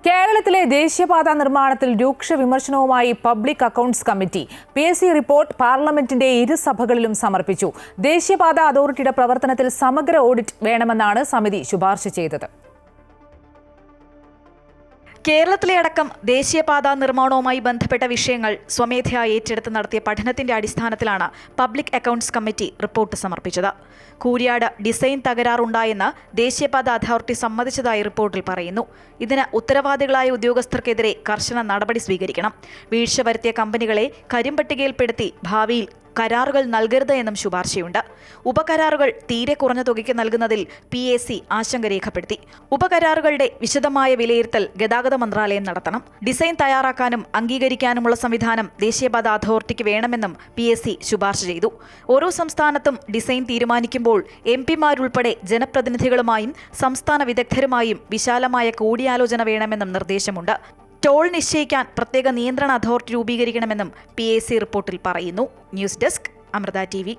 കേരളത്തിലെ ദേശീയപാത നിർമ്മാണത്തിൽ രൂക്ഷ വിമർശനവുമായി public accounts committee PSC report പാർലമെന്റിന്റെ ഇരുസഭകളിലും സമർപ്പിച്ചു. ദേശീയപാത അതോറിറ്റിയുടെ പ്രവർത്തനത്തിൽ സമഗ്ര ഓഡിറ്റ് വേണമെന്നാണ് സമിതി ശുപാർശ ചെയ്തത്. കേരളത്തിലെ അടക്കം ദേശീയപാത നിർമ്മാണവുമായി ബന്ധപ്പെട്ട വിഷയങ്ങൾ സ്വമേധയാ ഏറ്റെടുത്ത് നടത്തിയ പഠനത്തിന്റെ അടിസ്ഥാനത്തിലാണ് പബ്ലിക് അക്കൗണ്ട്സ് കമ്മിറ്റി റിപ്പോർട്ട് സമർപ്പിച്ചത്. കൂരിയാട് ഡിസൈൻ തകരാറുണ്ടായെന്ന് ദേശീയപാത അതോറിറ്റി സമ്മതിച്ചതായി റിപ്പോർട്ടിൽ പറയുന്നു. ഇതിന് ഉത്തരവാദികളായ ഉദ്യോഗസ്ഥർക്കെതിരെ കർശന നടപടി സ്വീകരിക്കണം. വീഴ്ച വരുത്തിയ കമ്പനികളെ കരിമ്പട്ടികയിൽപ്പെടുത്തി ഭാവിയിൽ കരാറുകൾ നൽകരുത് എന്നും ശുപാർശയുണ്ട്. ഉപകരാറുകൾ തീരെ കുറഞ്ഞ തുകയ്ക്ക് നൽകുന്നതിൽ PSC ആശങ്ക രേഖപ്പെടുത്തി. ഉപകരാറുകളുടെ വിശദമായ വിലയിരുത്തൽ ഗതാഗത മന്ത്രാലയം നടത്തണം. ഡിസൈൻ തയ്യാറാക്കാനും അംഗീകരിക്കാനുമുള്ള സംവിധാനം ദേശീയപാത അതോറിറ്റിക്ക് വേണമെന്നും PSC ശുപാർശ ചെയ്തു. ഓരോ സംസ്ഥാനത്തും ഡിസൈൻ തീരുമാനിക്കുമ്പോൾ MP മാരുൾപ്പെടെ ജനപ്രതിനിധികളുമായും സംസ്ഥാന വിദഗ്ധരുമായും വിശാലമായ കൂടിയാലോചന വേണമെന്നും നിർദ്ദേശമുണ്ട്. ടോൾ നിശ്ചയിക്കാൻ പ്രത്യേക നിയന്ത്രണ അതോറിറ്റി രൂപീകരിക്കണമെന്നും PSC റിപ്പോർട്ടിൽ പറയുന്നു. News desk, Amrita TV.